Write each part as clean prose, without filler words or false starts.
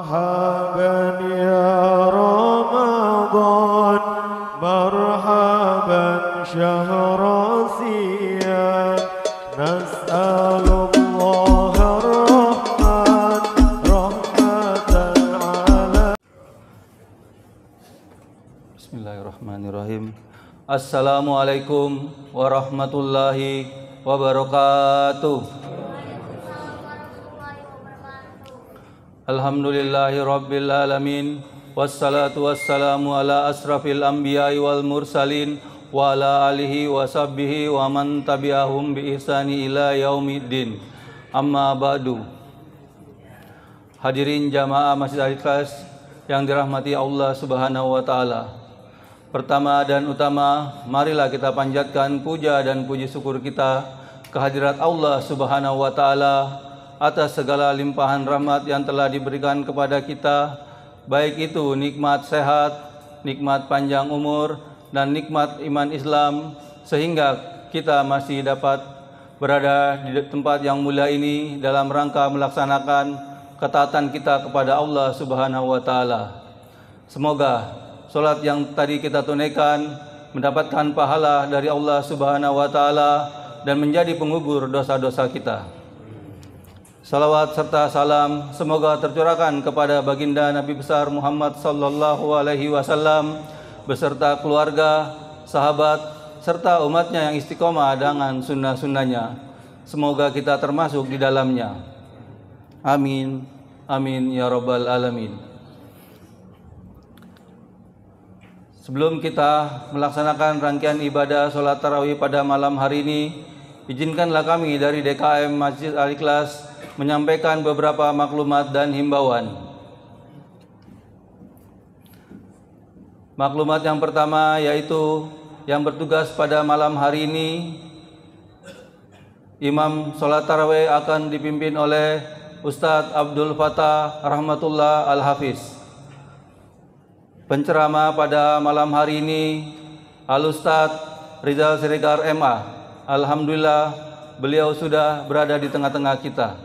مرحبا يا رمضان مرحبا شهر صيام نسأل الله الرحمن رحمة على. Bismillahirrahmanirrahim. Assalamualaikum warahmatullahi wabarakatuh. Alhamdulillahi rabbil alamin. Wassalatu wassalamu ala asrafil anbiya'i wal mursalin wa ala alihi wa sahbihi wa man tabi'ahum bi ihsani ila yaumiddin. Amma ba'du. Hadirin jamaah Masjid Al-Ikhlas yang dirahmati Allah Subhanahu wa taala. Pertama dan utama, marilah kita panjatkan puja dan puji syukur kita kehadirat Allah Subhanahu wa taala atas segala limpahan rahmat yang telah diberikan kepada kita, baik itu nikmat sehat, nikmat panjang umur, dan nikmat iman Islam, sehingga kita masih dapat berada di tempat yang mulia ini dalam rangka melaksanakan ketaatan kita kepada Allah Subhanahu wa taala. Semoga salat yang tadi kita tunaikan mendapatkan pahala dari Allah Subhanahu wa taala dan menjadi pengubur dosa-dosa kita. Salawat serta salam semoga tercurahkan kepada baginda Nabi besar Muhammad sallallahu alaihi wasallam beserta keluarga, sahabat, serta umatnya yang istiqomah dengan sunnah-sunnahnya. Semoga kita termasuk di dalamnya. Amin. Amin ya rabbal alamin. Sebelum kita melaksanakan rangkaian ibadah sholat tarawih pada malam hari ini, izinkanlah kami dari DKM Masjid Al-Ikhlas menyampaikan beberapa maklumat dan himbauan. Maklumat yang pertama yaitu yang bertugas pada malam hari ini, Imam sholat tarawih akan dipimpin oleh Ustadz Abdul Fattah Rahmatullah Al-Hafiz. Penceramah pada malam hari ini Al-Ustadz Rizal Siregar MA. Alhamdulillah beliau sudah berada di tengah-tengah kita.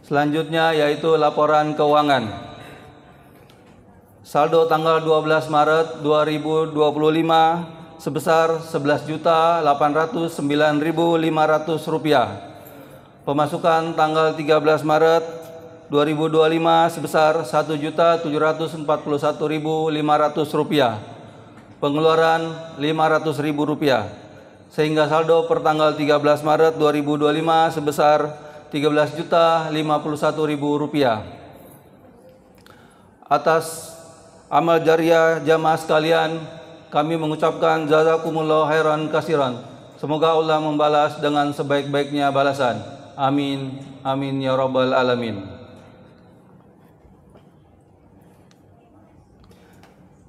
Selanjutnya yaitu laporan keuangan. Saldo tanggal 12 Maret 2025 sebesar Rp11.809.500. Pemasukan tanggal 13 Maret 2025 sebesar Rp1.041.500. Pengeluaran Rp500.000. Sehingga saldo per tanggal 13 Maret 2025 sebesar Rp13.051.000. Atas amal jariah jamaah sekalian, kami mengucapkan jazakumullah khairan kasiran. Semoga Allah membalas dengan sebaik-baiknya balasan. Amin. Amin ya rabbal alamin.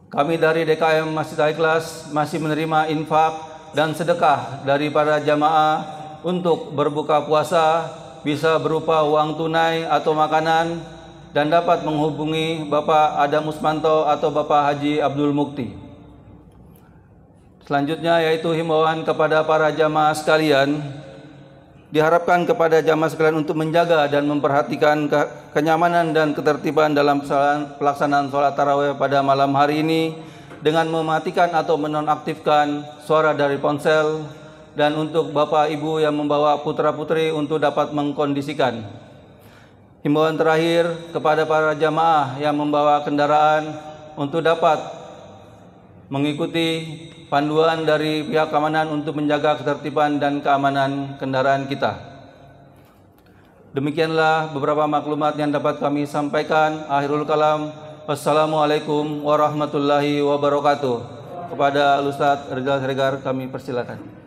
Kami dari DKM Masjid Al-Ikhlas masih menerima infak dan sedekah dari para jamaah untuk berbuka puasa, bisa berupa uang tunai atau makanan, dan dapat menghubungi Bapak Adam Usmanto atau Bapak Haji Abdul Mukti. Selanjutnya yaitu himbauan kepada para jamaah sekalian. Diharapkan kepada jamaah sekalian untuk menjaga dan memperhatikan kenyamanan dan ketertiban dalam pelaksanaan sholat tarawih pada malam hari ini dengan mematikan atau menonaktifkan suara dari ponsel, dan untuk Bapak Ibu yang membawa putra-putri untuk dapat mengkondisikan. Himbauan terakhir kepada para jamaah yang membawa kendaraan untuk dapat mengikuti panduan dari pihak keamanan untuk menjaga ketertiban dan keamanan kendaraan kita. Demikianlah beberapa maklumat yang dapat kami sampaikan. Akhirul kalam. Wassalamualaikum warahmatullahi wabarakatuh. Kepada Ustadz Rizal Siregar kami persilakan.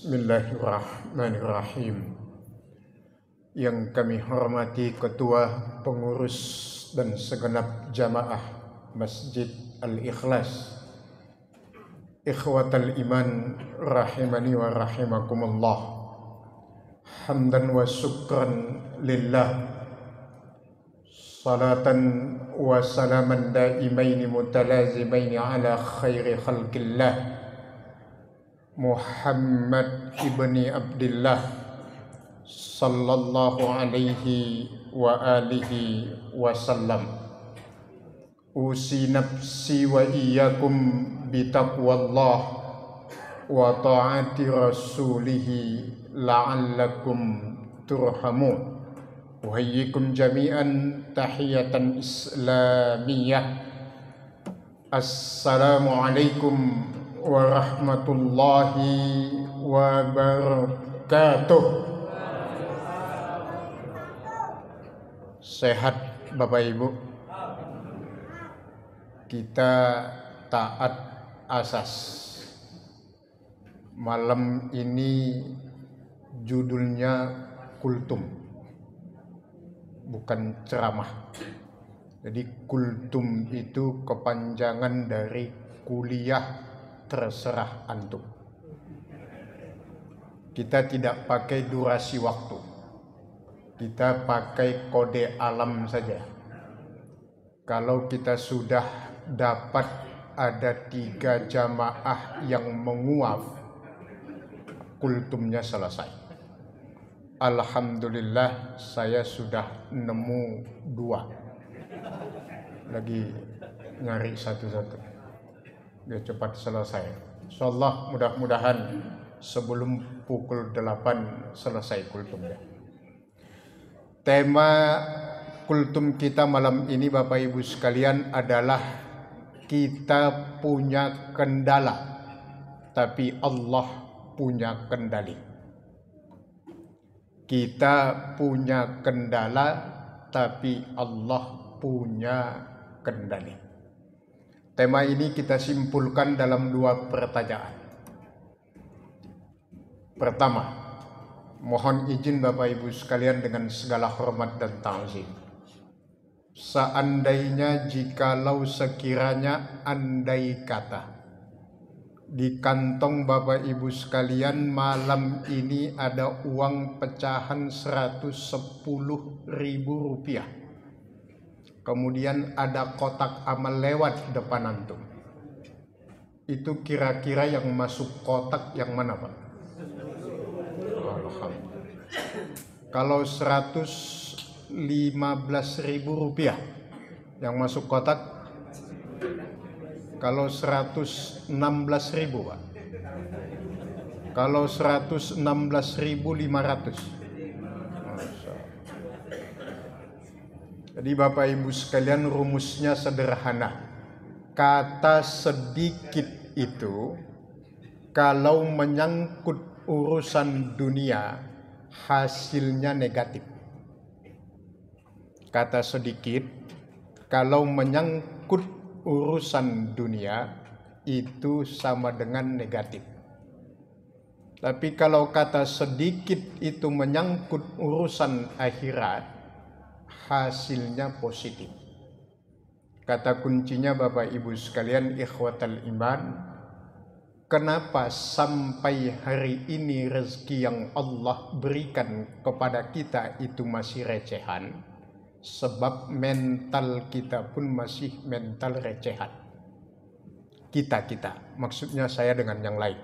Bismillahirrahmanirrahim. Yang kami hormati Ketua Pengurus dan segenap jamaah Masjid Al-Ikhlas, Ikhwatal iman rahimani wa rahimakumullah. Hamdan wa syukran lillah. Salatan wa salaman daimaini mutalazimaini ala khairi khalqillah Muhammad ibni Abdillah sallallahu alaihi wa alihi wasallam. Usi nafsi wa iyyakum bitaqwallah wa ta'ati rasulihi la'allakum turhamun. Uhayyikum jami'an tahiyatan islamiyah. Assalamualaikum warahmatullahi wabarakatuh. Sehat Bapak Ibu? Kita taat asas. Malam ini judulnya kultum, bukan ceramah. Jadi kultum itu kepanjangan dari kuliah terserah antum. Kita tidak pakai durasi waktu, kita pakai kode alam saja. Kalau kita sudah dapat ada 3 jamaah yang menguaf, kultumnya selesai. Alhamdulillah saya sudah nemu 2. Lagi nyari satu-satu biar cepat selesai. Insyaallah mudah-mudahan sebelum pukul 8 selesai kultumnya. Tema kultum kita malam ini Bapak Ibu sekalian adalah kita punya kendala tapi Allah punya kendali. Kita punya kendala tapi Allah punya kendali. Tema ini kita simpulkan dalam 2 pertanyaan. Pertama, mohon izin Bapak Ibu sekalian dengan segala hormat dan ta'zim. Seandainya jikalau sekiranya andai kata di kantong Bapak Ibu sekalian malam ini ada uang pecahan 110.000 rupiah. Kemudian ada kotak amal lewat depan antum. Itu kira-kira yang masuk kotak yang mana Pak? Alhamdulillah. Kalau 115.000 rupiah yang masuk kotak, kalau 116.000 Pak, kalau 116.500. Jadi Bapak Ibu sekalian rumusnya sederhana. Kata sedikit itu kalau menyangkut urusan dunia hasilnya negatif. Kata sedikit kalau menyangkut urusan dunia itu sama dengan negatif. Tapi kalau kata sedikit itu menyangkut urusan akhirat, hasilnya positif. Kata kuncinya Bapak Ibu sekalian ikhwatal iman, kenapa sampai hari ini rezeki yang Allah berikan kepada kita itu masih recehan? Sebab mental kita pun masih mental recehan. Kita, maksudnya saya dengan yang lain.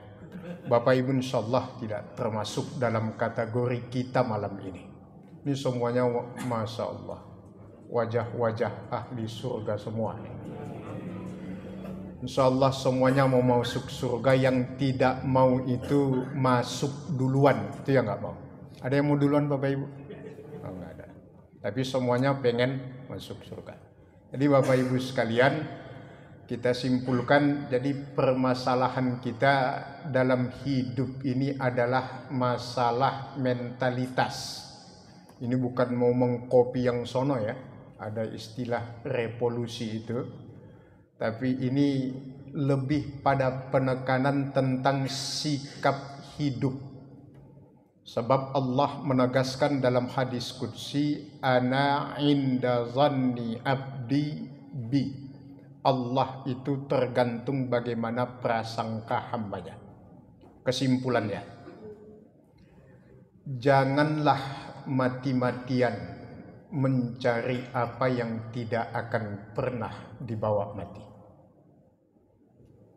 Bapak Ibu insyaallah tidak termasuk dalam kategori kita malam ini. Ini semuanya Masya Allah, wajah-wajah ahli surga semua. Insya Allah semuanya mau masuk surga. Yang tidak mau itu masuk duluan, itu yang nggak mau. Ada yang mau duluan Bapak Ibu? Oh, nggak ada. Tapi semuanya pengen masuk surga. Jadi Bapak Ibu sekalian, kita simpulkan, jadi permasalahan kita dalam hidup ini adalah masalah mentalitas. Ini bukan mau mengkopi yang sono ya, ada istilah revolusi itu. Tapi ini lebih pada penekanan tentang sikap hidup. Sebab Allah menegaskan dalam hadis qudsi, ana inda zanni abdi bi. Allah itu tergantung bagaimana prasangka hambanya. Kesimpulannya, janganlah mati-matian mencari apa yang tidak akan pernah dibawa mati.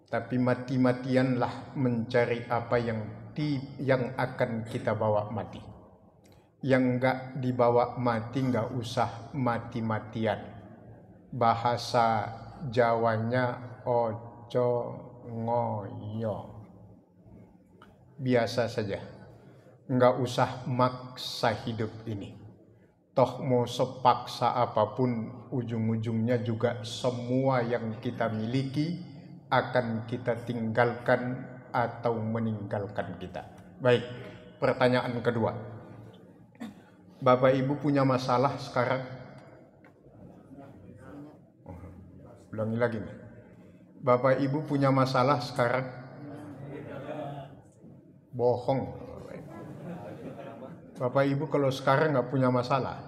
Tapi mati-matianlah mencari apa yang akan kita bawa mati. Yang enggak dibawa mati enggak usah mati-matian. Bahasa Jawanya ojo ngoyo. Biasa saja, enggak usah maksa hidup ini. Toh mau sepaksa apapun, ujung-ujungnya juga semua yang kita miliki akan kita tinggalkan atau meninggalkan kita. Baik, pertanyaan kedua. Bapak Ibu punya masalah sekarang? Ulangi lagi nih. Bapak Ibu punya masalah sekarang? Bohong. Bapak Ibu kalau sekarang nggak punya masalah,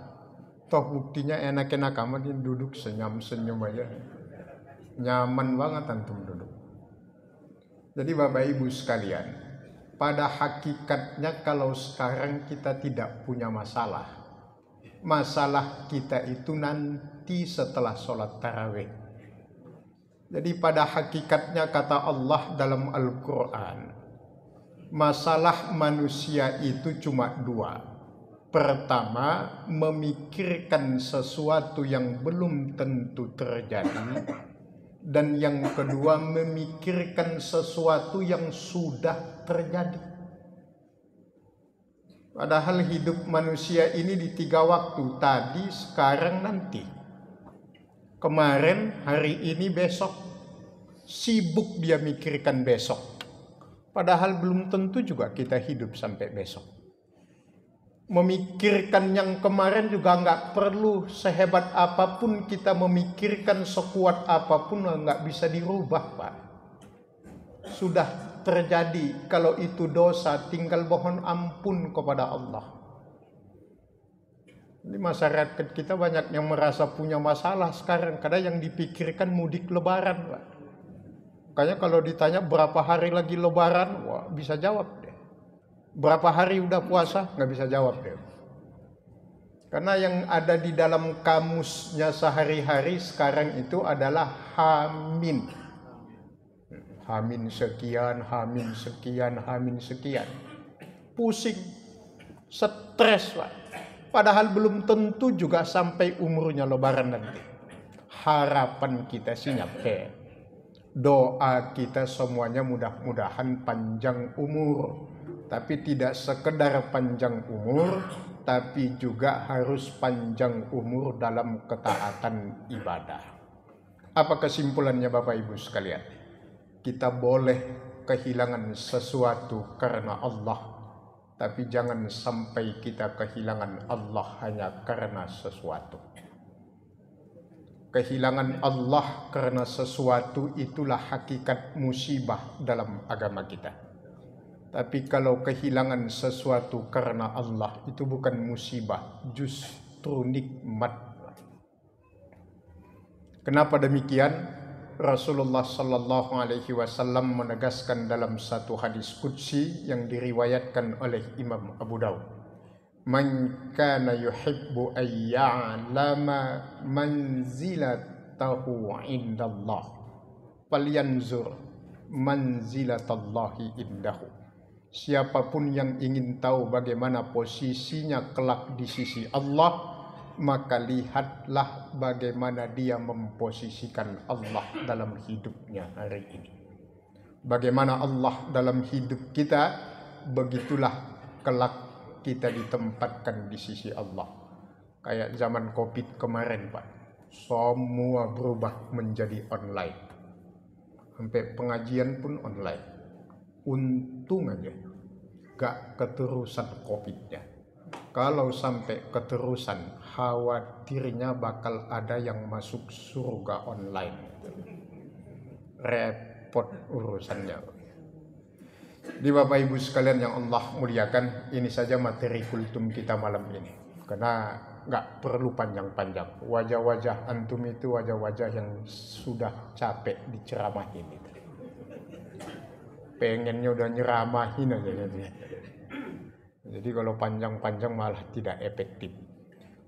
toh buktinya enak-enak amat duduk senyum-senyum aja, nyaman banget antum duduk. Jadi Bapak Ibu sekalian, pada hakikatnya kalau sekarang kita tidak punya masalah, masalah kita itu nanti setelah sholat tarawih. Jadi pada hakikatnya kata Allah dalam Al-Quran, masalah manusia itu cuma dua. Pertama, memikirkan sesuatu yang belum tentu terjadi. Dan yang kedua, memikirkan sesuatu yang sudah terjadi. Padahal hidup manusia ini di 3 waktu. Tadi, sekarang, nanti. Kemarin, hari ini, besok. Sibuk dia mikirkan besok. Padahal belum tentu juga kita hidup sampai besok. Memikirkan yang kemarin juga nggak perlu sehebat apapun kita memikirkan, sekuat apapun nggak bisa dirubah, Pak. Sudah terjadi. Kalau itu dosa, tinggal mohon ampun kepada Allah. Di masyarakat kita banyak yang merasa punya masalah sekarang. Kadang yang dipikirkan mudik lebaran, Pak. Makanya kalau ditanya berapa hari lagi lebaran, wah bisa jawab deh. Berapa hari udah puasa, nggak bisa jawab deh. Karena yang ada di dalam kamusnya sehari-hari sekarang itu adalah hamin. Hamin sekian, hamin sekian, hamin sekian. Pusing, stres, Pak. Padahal belum tentu juga sampai umurnya lebaran nanti. Harapan kita sih nyampe. Doa kita semuanya mudah-mudahan panjang umur. Tapi tidak sekedar panjang umur, tapi juga harus panjang umur dalam ketaatan ibadah. Apa kesimpulannya Bapak Ibu sekalian? Kita boleh kehilangan sesuatu karena Allah, tapi jangan sampai kita kehilangan Allah hanya karena sesuatu. Kehilangan Allah karena sesuatu itulah hakikat musibah dalam agama kita. Tapi kalau kehilangan sesuatu karena Allah itu bukan musibah, justru nikmat. Kenapa demikian? Rasulullah sallallahu alaihi wasallam menegaskan dalam satu hadis qudsi yang diriwayatkan oleh Imam Abu Daud. Man kana yuhibbu ay ya'lama manzilatahu indallah falyanzur manzilatallahi indahu. Siapapun yang ingin tahu bagaimana posisinya kelak di sisi Allah, maka lihatlah bagaimana dia memposisikan Allah dalam hidupnya hari ini. Bagaimana Allah dalam hidup kita, begitulah kelak kita ditempatkan di sisi Allah. Kayak zaman Covid kemarin, Pak. Semua berubah menjadi online. Sampai pengajian pun online. Untung aja gak keterusan Covid-nya. Kalau sampai keterusan, khawatirnya bakal ada yang masuk surga online. Repot urusannya. Di Bapak Ibu sekalian yang Allah muliakan, ini saja materi kultum kita malam ini. Karena nggak perlu panjang-panjang. Wajah-wajah antum itu wajah-wajah yang sudah capek diceramahin itu. Pengennya udah nyeramahin aja gitu. Jadi kalau panjang-panjang malah tidak efektif.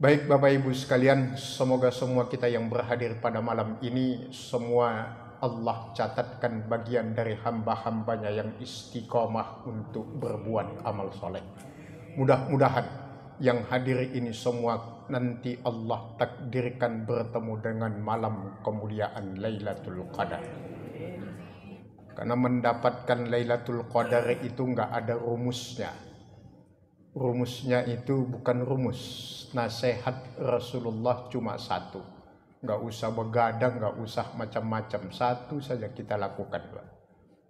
Baik Bapak Ibu sekalian, semoga semua kita yang berhadir pada malam ini semua Allah catatkan bagian dari hamba-hambanya yang istiqomah untuk berbuat amal soleh. Mudah-mudahan yang hadir ini semua nanti Allah takdirkan bertemu dengan malam kemuliaan Lailatul Qadar. Karena mendapatkan Lailatul Qadar itu nggak ada rumusnya. Rumusnya itu bukan rumus. Nasihat Rasulullah cuma satu. Nggak usah begadang, nggak usah macam-macam. Satu saja kita lakukan.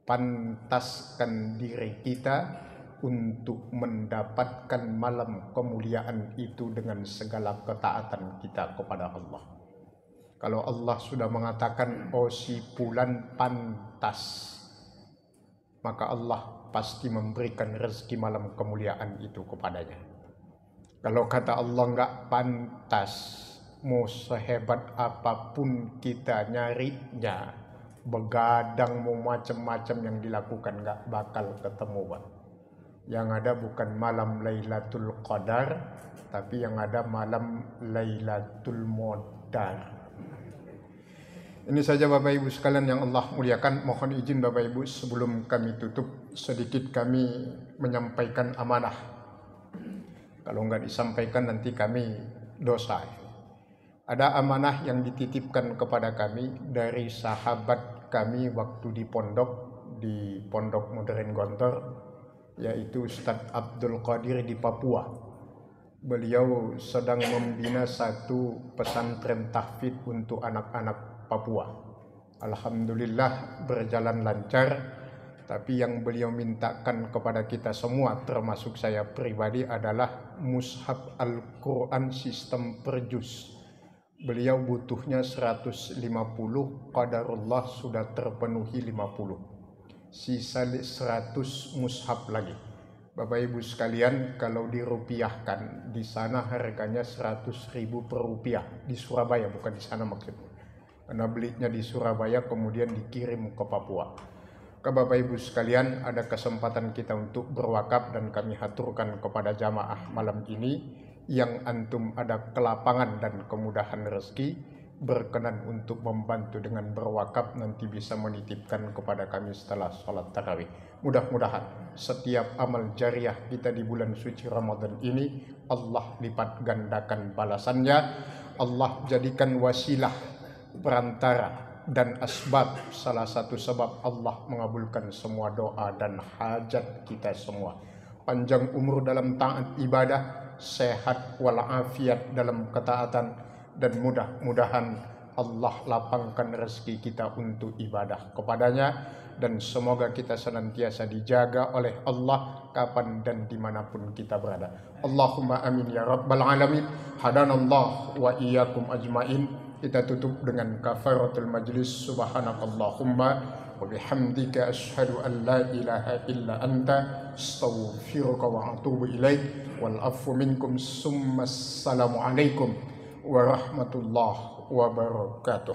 Pantaskan diri kita untuk mendapatkan malam kemuliaan itu dengan segala ketaatan kita kepada Allah. Kalau Allah sudah mengatakan, oh si fulan pantas, maka Allah pasti memberikan rezeki malam kemuliaan itu kepadanya. Kalau kata Allah nggak pantas, mau sehebat apapun kita nyarinya, begadang mau macam-macam yang dilakukan nggak bakal ketemu, Pak. Yang ada bukan malam Lailatul Qadar, tapi yang ada malam Lailatul Modar. Ini saja Bapak Ibu sekalian yang Allah muliakan. Mohon izin Bapak Ibu sebelum kami tutup sedikit kami menyampaikan amanah. Kalau nggak disampaikan nanti kami dosa. Ada amanah yang dititipkan kepada kami dari sahabat kami waktu di Pondok Modern Gontor, yaitu Ustadz Abdul Qadir di Papua. Beliau sedang membina satu pesantren tahfidz untuk anak-anak Papua. Alhamdulillah berjalan lancar, tapi yang beliau mintakan kepada kita semua termasuk saya pribadi adalah mushaf Al-Quran sistem per juz. Beliau butuhnya 150, qadarullah sudah terpenuhi 50. Sisa 100 mushaf lagi. Bapak Ibu sekalian, kalau dirupiahkan, di sana harganya 100.000 per rupiah. Di Surabaya, bukan di sana maksudnya. Karena belinya di Surabaya kemudian dikirim ke Papua. Ke Bapak Ibu sekalian, ada kesempatan kita untuk berwakaf dan kami haturkan kepada jamaah malam ini yang antum ada kelapangan dan kemudahan rezeki, berkenan untuk membantu dengan berwakaf, nanti bisa menitipkan kepada kami setelah sholat tarawih. Mudah-mudahan setiap amal jariah kita di bulan suci Ramadan ini Allah lipat gandakan balasannya. Allah jadikan wasilah, perantara dan asbab, salah satu sebab Allah mengabulkan semua doa dan hajat kita semua. Panjang umur dalam taat ibadah, sehat walafiat dalam ketaatan, dan mudah-mudahan Allah lapangkan rezeki kita untuk ibadah kepadanya, dan semoga kita senantiasa dijaga oleh Allah kapan dan dimanapun kita berada. Allahumma amin ya rabbal alamin. Hadanallah wa iyyakum ajmain. Kita tutup dengan kafaratul majlis. Subhanakallahumma wa bihamdika asyhadu an la ilaha illa anta astaghfiruka wa atubu ilaik. Wal afu minkum summa assalamu alaikum warahmatullahi wabarakatuh.